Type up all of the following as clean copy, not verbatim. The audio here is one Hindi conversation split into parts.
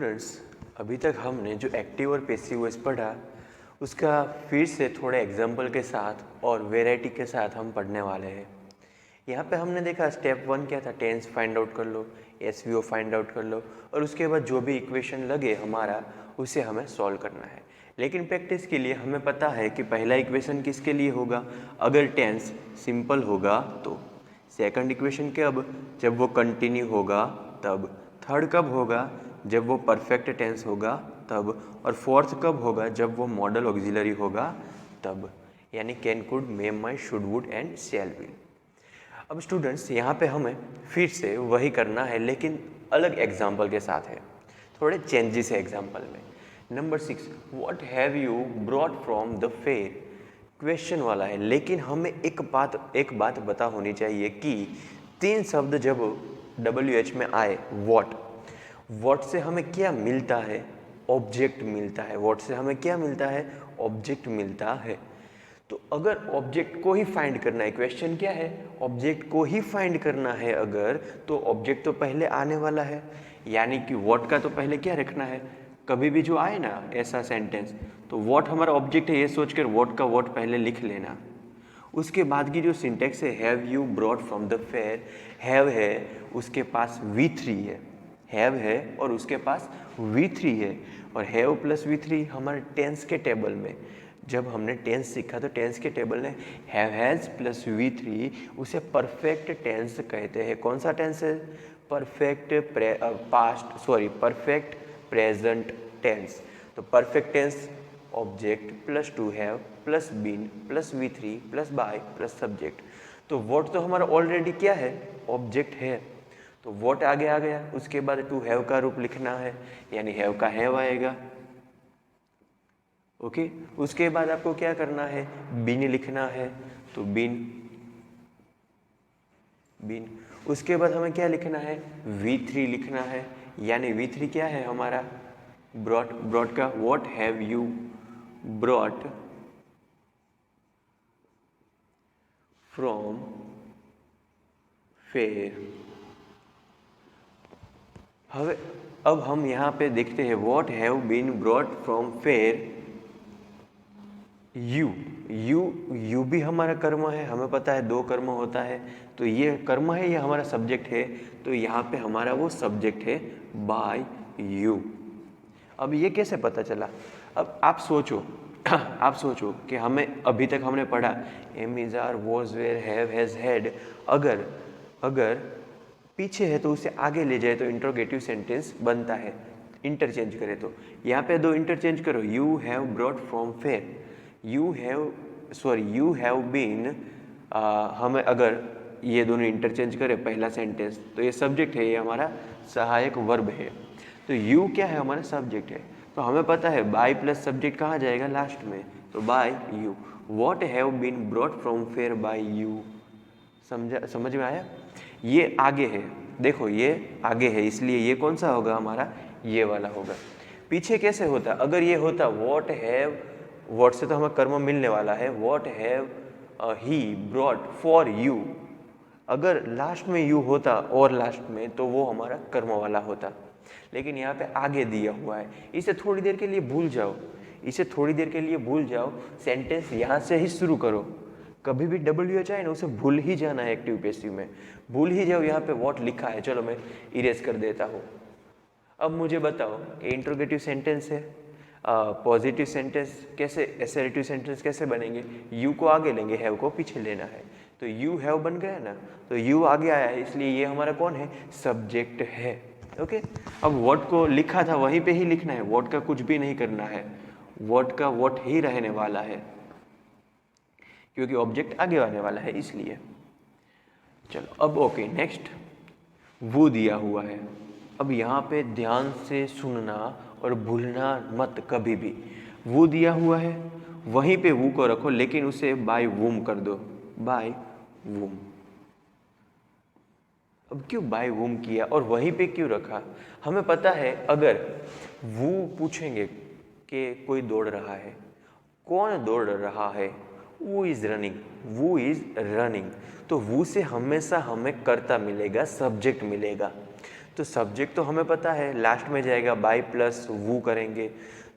स्टूडेंट्स, अभी तक हमने जो एक्टिव और पैसिव वॉइस पढ़ा उसका फिर से थोड़े एग्जाम्पल के साथ और वेराइटी के साथ हम पढ़ने वाले हैं। यहाँ पे हमने देखा स्टेप 1 क्या था, टेंस फाइंड आउट कर लो, एसवीओ फाइंड आउट कर लो और उसके बाद जो भी इक्वेशन लगे हमारा उसे हमें सॉल्व करना है। लेकिन प्रैक्टिस के लिए हमें पता है कि पहला इक्वेशन किसके लिए होगा, अगर टेंस सिंपल होगा तो। सेकंड इक्वेशन कब, जब वो कंटिन्यू होगा तब। थर्ड कब होगा, जब वो परफेक्ट टेंस होगा तब। और फोर्थ कब होगा, जब वो मॉडल ऑक्सिलरी होगा तब। यानी can, could, may, my, should, would and shall will. अब स्टूडेंट्स यहाँ पे हमें फिर से वही करना है लेकिन अलग एग्जाम्पल के साथ है, थोड़े चेंजेस है एग्जाम्पल में। Number 6, what have you brought from the fair, question वाला है लेकिन हमें एक बात पता होनी चाहिए कि 3 शब्द जब WH में आए, व्हाट से हमें क्या मिलता है, ऑब्जेक्ट मिलता है। व्हाट से हमें क्या मिलता है, ऑब्जेक्ट मिलता है। तो अगर ऑब्जेक्ट को ही फाइंड करना है, क्वेश्चन क्या है, ऑब्जेक्ट को ही फाइंड करना है अगर, तो ऑब्जेक्ट तो पहले आने वाला है। यानी कि व्हाट का तो पहले क्या रखना है, कभी भी जो आए ना ऐसा सेंटेंस, तो व्हाट हमारा ऑब्जेक्ट है ये सोचकर व्हाट का व्हाट पहले लिख लेना। उसके बाद की जो सिंटेक्स है, have you brought from the fair, have है उसके पास V3 है, हैव है और उसके पास V3 है। और हैव प्लस V3 हमारे टेंस के टेबल में, जब हमने टेंस सीखा तो टेंस के टेबल ने हैव हैज़ प्लस V3 उसे परफेक्ट टेंस कहते हैं। कौन सा टेंस है, परफेक्ट परफेक्ट प्रेजेंट टेंस। तो perfect tense object plus to have plus been plus V3 plus by plus subject. तो व्हाट तो हमारा ऑलरेडी क्या है, ऑब्जेक्ट है, तो व्हाट आगे आ गया। उसके बाद टू हैव का रूप लिखना है, यानी हैव का हैव आएगा। ओके, उसके बाद आपको क्या करना है, बीन लिखना है, तो बीन। उसके बाद हमें क्या लिखना है, V3 लिखना है, यानी V3 क्या है हमारा, ब्रॉट का what have you brought from fair. अब हम यहाँ पे देखते हैं what have been brought from fair. You भी हमारा कर्म है, हमें पता है 2 कर्म होता है, तो ये कर्म है, ये हमारा सब्जेक्ट है, तो यहाँ पे हमारा वो सब्जेक्ट है बाय यू। अब ये कैसे पता चला, अब आप सोचो कि हमें अभी तक हमने पढ़ा am is are was were have has had, अगर पीछे है तो उसे आगे ले जाए तो इंट्रोगेटिव सेंटेंस बनता है, इंटरचेंज करे तो। यहाँ पे 2 इंटरचेंज करो, you have brought from fair, you have been, हमें अगर ये दोनों इंटरचेंज करें पहला सेंटेंस, तो ये सब्जेक्ट है, ये हमारा सहायक वर्ब है, तो यू क्या है, हमारा सब्जेक्ट है। तो हमें पता है बाय प्लस सब्जेक्ट कहाँ जाएगा, लास्ट में, तो by you. What have been brought from fair by you. समझ में आया, ये आगे है, देखो ये आगे है, इसलिए ये कौन सा होगा हमारा, ये वाला होगा। पीछे कैसे होता, अगर ये होता व्हाट से तो हमें कर्म मिलने वाला है, what have he brought for you, अगर लास्ट में यू होता और लास्ट में, तो वो हमारा कर्म वाला होता। लेकिन यहाँ पे आगे दिया हुआ है, इसे थोड़ी देर के लिए भूल जाओ, सेंटेंस यहाँ से ही शुरू करो। कभी भी WH आए ना उसे भूल ही जाना है, एक्टिव पैसिव में भूल ही जाओ। यहाँ पे व्हाट लिखा है, चलो मैं इरेज कर देता हूँ। अब मुझे बताओ कि इंट्रोगेटिव सेंटेंस है, पॉजिटिव सेंटेंस कैसे, असर्टिव सेंटेंस कैसे बनेंगे, यू को आगे लेंगे, हैव को पीछे लेना है, तो यू हैव बन गया ना, तो यू आगे आया है, इसलिए ये हमारा कौन है, सब्जेक्ट है। ओके, अब व्हाट को लिखा था वहीं पे ही लिखना है, व्हाट का कुछ भी नहीं करना है, व्हाट का व्हाट ही रहने वाला है, क्योंकि ऑब्जेक्ट आगे आने वाला है इसलिए। चलो अब ओके, नेक्स्ट वो दिया हुआ है। अब यहाँ पे ध्यान से सुनना और भूलना मत कभी भी। वो दिया हुआ है, वहीं पे वो को रखो, लेकिन उसे बाय वूम कर दो, बाय वूम। अब क्यों बाय वूम किया और वहीं पे क्यों रखा, हमें पता है अगर वो पूछेंगे कि कोई दौड़ रहा है, कौन दौड़ रहा है, वो इज रनिंग, तो वो से हमेशा हमें कर्ता मिलेगा, सब्जेक्ट मिलेगा। तो सब्जेक्ट तो हमें पता है, लास्ट में जाएगा बाय प्लस वू करेंगे,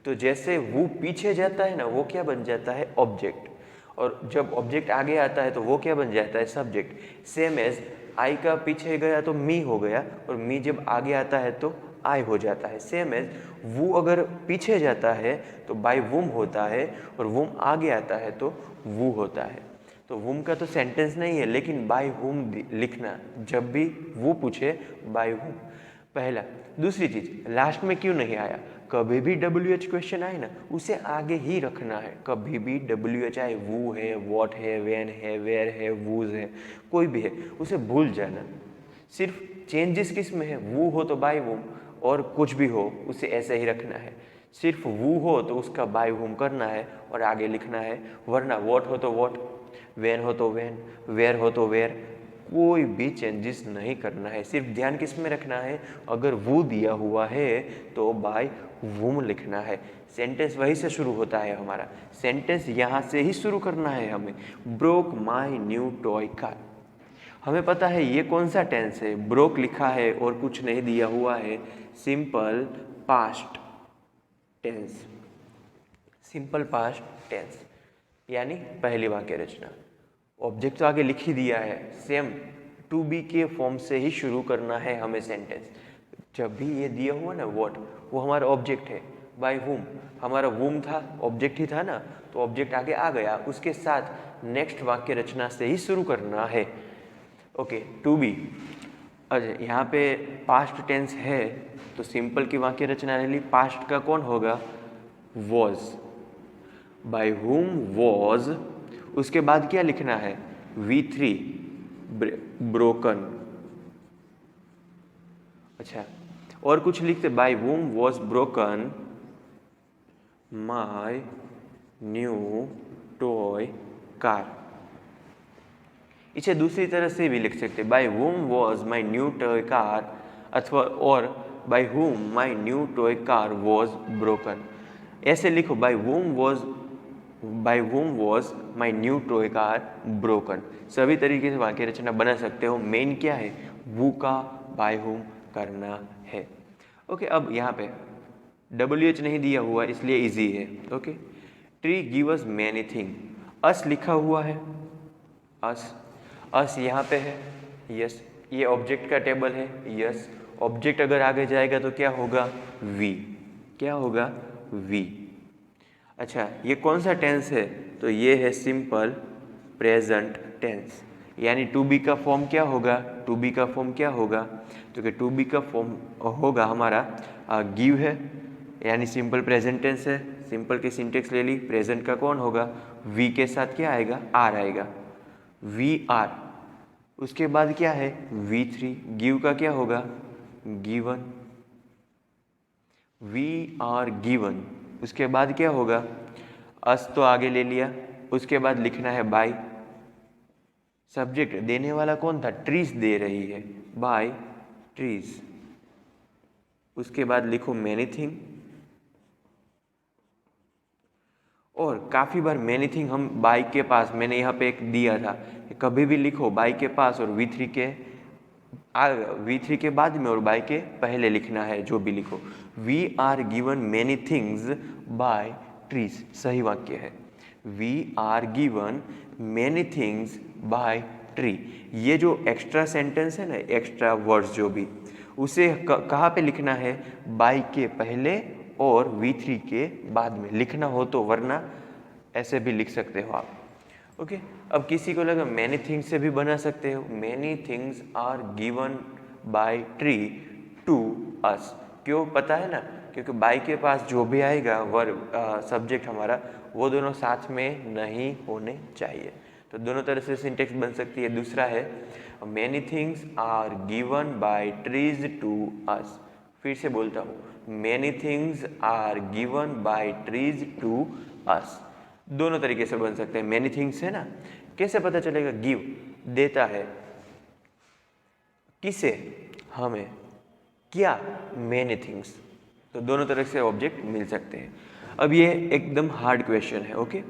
तो जैसे वू पीछे जाता है ना, वो क्या बन जाता है, ऑब्जेक्ट, और जब ऑब्जेक्ट आगे आता है तो वो क्या बन जाता है, सब्जेक्ट। सेम एज आई का पीछे गया तो मी हो गया, और मी जब आगे आता है तो आई हो जाता है। सेम एज वो अगर पीछे जाता है तो बाय वुम होता है, और वुम आगे आता है तो वू होता है। तो वुम का तो सेंटेंस नहीं है, लेकिन बाय वुम लिखना, जब भी वो पूछे बाय वुम, पहला। दूसरी चीज, लास्ट में क्यों नहीं आया, कभी भी WH क्वेश्चन आए ना, उसे आगे ही रखना है। कभी भी WH आए, वो है, वॉट है, व्हेन है, वेयर है, वूज है, कोई भी है, उसे भूल जाना। सिर्फ चेंजेस किस में है, वो हो तो बाय वूम, और कुछ भी हो उसे ऐसे ही रखना है। सिर्फ वो हो तो उसका बाय वूम करना है और आगे लिखना है, वरना वॉट हो तो वॉट, व्हेन हो तो व्हेन, वेयर हो तो वेयर, कोई भी चेंजेस नहीं करना है। सिर्फ ध्यान किस में रखना है, अगर वो दिया हुआ है तो बाय वुम लिखना है। सेंटेंस वहीं से शुरू होता है हमारा, सेंटेंस यहाँ से ही शुरू करना है हमें। Broke my new toy car, हमें पता है ये कौन सा टेंस है, ब्रोक लिखा है और कुछ नहीं दिया हुआ है, simple past tense, simple past tense, यानी पहली वाक्य रचना। ऑब्जेक्ट तो आगे लिख ही दिया है, सेम टू बी के फॉर्म से ही शुरू करना है हमें सेंटेंस। जब भी ये दिया हुआ ना व्हाट, वो हमारा ऑब्जेक्ट है, बाय whom, हमारा whom था, ऑब्जेक्ट ही था ना, तो ऑब्जेक्ट आगे आ गया, उसके साथ नेक्स्ट वाक्य रचना से ही शुरू करना है। ओके, टू बी, अच्छा यहाँ पे पास्ट टेंस है तो सिंपल की वाक्य रचना ले ली, पास्ट का कौन होगा, वॉज, बाय whom वॉज, उसके बाद क्या लिखना है, V3 ब्रोकन। अच्छा, और कुछ लिखते, by whom was broken my new toy car. इसे दूसरी तरह से भी लिख सकते, by whom was my new toy car, अथवा और by whom my new toy car was broken. ऐसे लिखो, by whom was my new toy car broken. सभी तरीके से वाक्य रचना बना सकते हो, मेन क्या है, वो का बाय whom करना है। ओके, अब यहाँ पे WH नहीं दिया हुआ इसलिए इजी है। Okay, tree give us many thing, as लिखा हुआ है, अस यहाँ पे है, यस, ये ऑब्जेक्ट का टेबल है, यस, ऑब्जेक्ट अगर आगे जाएगा तो क्या होगा, वी, क्या होगा, वी। अच्छा, ये कौन सा टेंस है, तो ये है सिंपल प्रेजेंट टेंस, यानी टू बी का फॉर्म क्या होगा, टू बी का फॉर्म क्या होगा, तो कि टू बी का फॉर्म होगा हमारा गिव है, यानी सिंपल प्रेजेंट टेंस है। सिंपल की सिंटेक्स ले ली, प्रेजेंट का कौन होगा, वी के साथ क्या आएगा, आर आएगा, वी आर। उसके बाद क्या है, V3, गिव का क्या होगा, गिवन, वी आर गिवन। उसके बाद क्या होगा, अस तो आगे ले लिया, उसके बाद लिखना है बाय, सब्जेक्ट देने वाला कौन था, ट्रीज दे रही है, बाय ट्रीज। उसके बाद लिखो मैनी थिंग, और काफ़ी बार मैनी थिंग हम बाय के पास, मैंने यहाँ पे एक दिया था, कभी भी लिखो बाय के पास और V3 के बाद में और बाय के पहले लिखना है, जो भी लिखो। We are given many things by trees, सही वाक्य है, we are given many things by tree. ये जो एक्स्ट्रा सेंटेंस है ना, एक्स्ट्रा वर्ड्स जो भी, उसे कहाँ पे लिखना है, बाय के पहले और V3 के बाद में लिखना हो तो, वरना ऐसे भी लिख सकते हो आप। ओके, अब किसी को लगा मैनी थिंग्स से भी बना सकते हो, many things are given by tree to us. क्यों, पता है ना, क्योंकि बाय के पास जो भी आएगा सब्जेक्ट हमारा, वो दोनों साथ में नहीं होने चाहिए, तो दोनों तरह से सिंटेक्स बन सकती है। दूसरा है many things are given by trees to us, फिर से बोलता हूँ, many things are given by trees to us. दोनों तरीके से बन सकते हैं। मैनी थिंग्स है ना, कैसे पता चलेगा, गिव देता है, किसे, हमें, क्या, मैनी थिंग्स, तो दोनों तरह से ऑब्जेक्ट मिल सकते हैं। अब ये एकदम हार्ड क्वेश्चन है, ओके,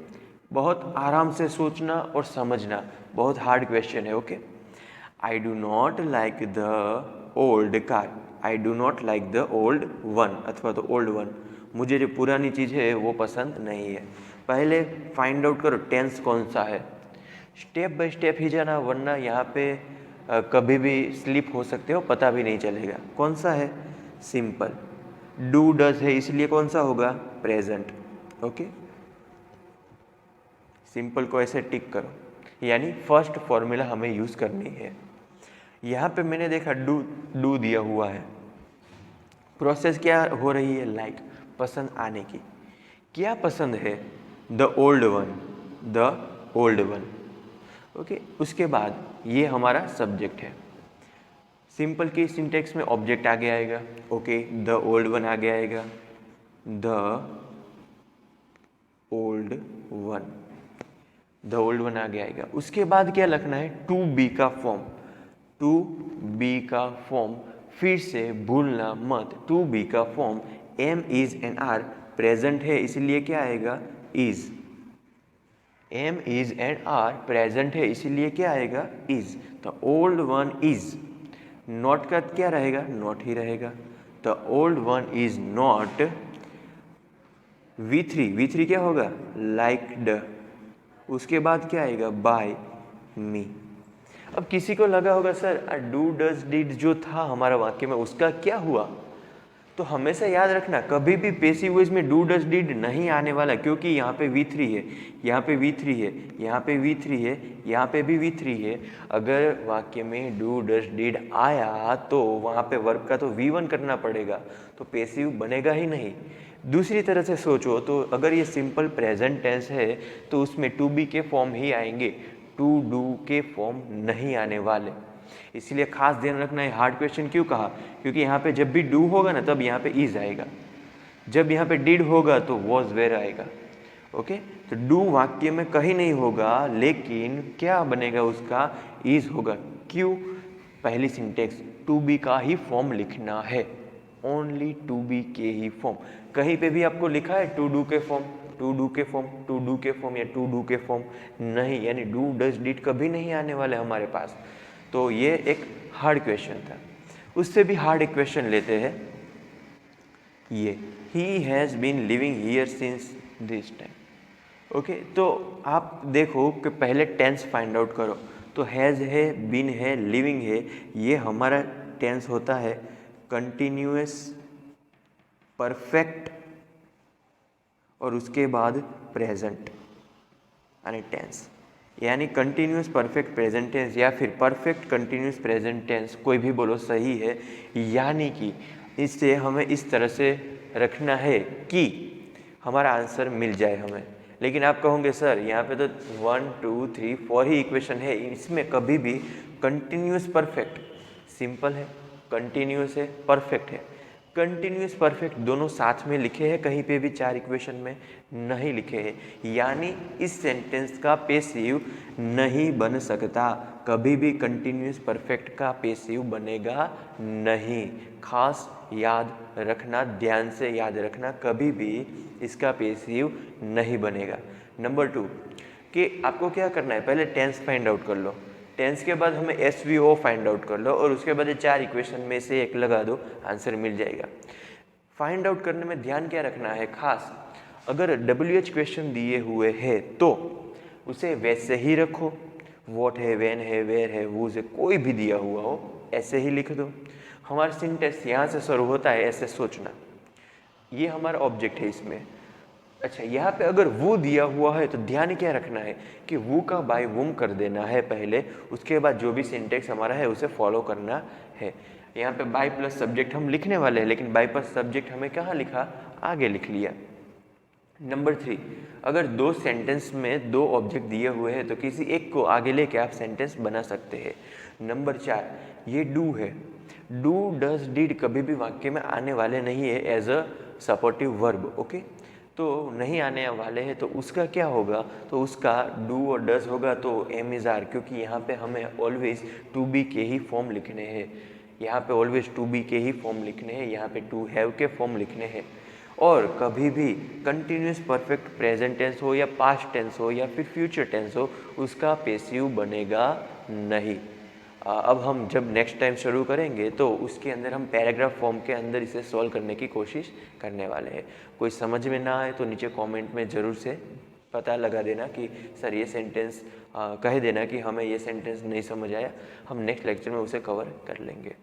बहुत आराम से सोचना और समझना, बहुत हार्ड क्वेश्चन है। Okay, I do not like the old car, I do not like the old one अथवा द ओल्ड वन, मुझे जो पुरानी चीज़ है वो पसंद नहीं है। पहले फाइंड आउट करो टेंस कौन सा है, स्टेप बाय स्टेप ही जाना, वरना यहाँ पे कभी भी स्लिप हो सकते हो, पता भी नहीं चलेगा। कौन सा है, सिंपल। डू डज है इसलिए कौन सा होगा, प्रेजेंट। ओके, सिंपल को ऐसे टिक करो, यानी फर्स्ट फॉर्मूला हमें यूज़ करनी है। यहाँ पे मैंने देखा डू दिया हुआ है, प्रोसेस क्या हो रही है, लाइक पसंद आने की। क्या पसंद है, the old one, the old one. Okay, उसके बाद ये हमारा सब्जेक्ट है। सिंपल की सिंटेक्स में ऑब्जेक्ट आगे आएगा। ओके, द ओल्ड वन आगे आएगा, the old one, the old one आगे आएगा। उसके बाद क्या लिखना है, टू बी का फॉर्म, टू बी का फॉर्म, फिर से भूलना मत, टू बी का form am is and are, present है इसलिए क्या आएगा, is. Am is and are present है इसलिए क्या आएगा, is. The old one is, not का क्या रहेगा, नॉट ही रहेगा। The old one is not, V3 क्या होगा, लाइक्ड। उसके बाद क्या आएगा, बाय मी। अब किसी को लगा होगा सर डू डज डिड जो था हमारा वाक्य में उसका क्या हुआ, तो हमेशा याद रखना कभी भी पैसिव वॉइस में डू डज डिड नहीं आने वाला, क्योंकि यहाँ पे V3 है, यहाँ पे V3 है, यहाँ पे V3 है, यहाँ पे भी V3 है। अगर वाक्य में डू डज डिड आया तो वहाँ पे वर्ब का तो V1 करना पड़ेगा, तो पैसिव बनेगा ही नहीं। दूसरी तरह से सोचो तो अगर ये सिंपल प्रेजेंट टेंस है तो उसमें टू बी के फॉर्म ही आएंगे, टू डू के फॉर्म नहीं आने वाले। इसलिए खास ध्यान रखना है। हार्ड क्वेश्चन क्यों कहा, क्योंकि यहाँ पे जब भी डू होगा ना तब यहाँ पे इज आएगा, जब यहाँ पे डिड होगा तो वॉज वेर आएगा। ओके, तो डू वाक्य में कहीं नहीं होगा, लेकिन क्या बनेगा उसका, इज होगा। क्यों, पहली सिंटेक्स टू बी का ही फॉर्म लिखना है, ओनली टू बी के ही फॉर्म। कहीं पे भी आपको लिखा है टू डू के फॉर्म, टू डू के फॉर्म, टू डू के फॉर्म या टू डू के फॉर्म नहीं, यानी डू डज डिड कभी नहीं आने वाले हमारे पास। तो ये एक हार्ड क्वेश्चन था। उससे भी हार्ड एक क्वेश्चन लेते हैं, ये he has been living here since this time. Okay, तो आप देखो कि पहले टेंस फाइंड आउट करो, तो हैज़ है, बीन है, लिविंग है, ये हमारा टेंस होता है कंटिन्यूअस परफेक्ट और उसके बाद प्रेजेंट यानी टेंस, यानी कंटिन्यूअस परफेक्ट प्रेजेंट टेंस या फिर परफेक्ट कंटिन्यूअस प्रेजेंट टेंस, कोई भी बोलो सही है। यानी कि इससे हमें इस तरह से रखना है कि हमारा आंसर मिल जाए हमें। लेकिन आप कहोगे सर यहाँ पे तो 1 2 3 4 ही इक्वेशन है, इसमें कभी भी कंटिन्यूअस परफेक्ट, सिंपल है, कंटिन्यूअस है, परफेक्ट है। कंटिन्यूअस परफेक्ट दोनों साथ में लिखे हैं, कहीं पे भी 4 इक्वेशन में नहीं लिखे हैं, यानी इस सेंटेंस का पैसिव नहीं बन सकता, कभी भी कंटिन्यूअस परफेक्ट का पैसिव बनेगा नहीं। खास याद रखना, ध्यान से याद रखना, कभी भी इसका पैसिव नहीं बनेगा। नंबर 2 कि आपको क्या करना है, पहले टेंस फाइंड आउट कर लो, टेंस के बाद हमें SVO फाइंड आउट कर लो और उसके बाद 4 इक्वेशन में से एक लगा दो, आंसर मिल जाएगा। फाइंड आउट करने में ध्यान क्या रखना है खास, अगर WH क्वेश्चन दिए हुए है तो उसे वैसे ही रखो, वॉट है, व्हेन है, वेयर है, वूज है, कोई भी दिया हुआ हो ऐसे ही लिख दो। हमारा सिंटेक्स यहाँ से शुरू होता है, ऐसे सोचना, ये हमारा ऑब्जेक्ट है इसमें। अच्छा, यहाँ पे अगर वो दिया हुआ है तो ध्यान क्या रखना है कि वो का बाय वुम कर देना है पहले, उसके बाद जो भी सिंटेक्स हमारा है उसे फॉलो करना है। यहाँ पे बाय प्लस सब्जेक्ट हम लिखने वाले हैं, लेकिन बाय प्लस सब्जेक्ट हमें कहाँ लिखा, आगे लिख लिया। नंबर 3, अगर 2 सेंटेंस में 2 ऑब्जेक्ट दिए हुए हैं तो किसी एक को आगे लेके आप सेंटेंस बना सकते हैं। नंबर 4, ये डू है, डू डज डिड कभी भी वाक्य में आने वाले नहीं है as a supportive verb. Okay, तो नहीं आने वाले हैं तो उसका क्या होगा, तो उसका डू और डज होगा तो एम इज आर, क्योंकि यहाँ पे हमें ऑलवेज टू बी के ही फॉर्म लिखने हैं, यहाँ पे ऑलवेज टू बी के ही फॉर्म लिखने हैं, यहाँ पे टू हैव के फॉर्म लिखने हैं। और कभी भी कंटिन्यूस परफेक्ट प्रेजेंट टेंस हो या पास्ट टेंस हो या फिर फ्यूचर टेंस हो, उसका पैसिव बनेगा नहीं। अब हम जब नेक्स्ट टाइम शुरू करेंगे तो उसके अंदर हम पैराग्राफ फॉर्म के अंदर इसे सॉल्व करने की कोशिश करने वाले हैं। कोई समझ में ना आए तो नीचे कमेंट में ज़रूर से पता लगा देना कि सर ये सेंटेंस कह देना कि हमें ये सेंटेंस नहीं समझ आया, हम नेक्स्ट लेक्चर में उसे कवर कर लेंगे।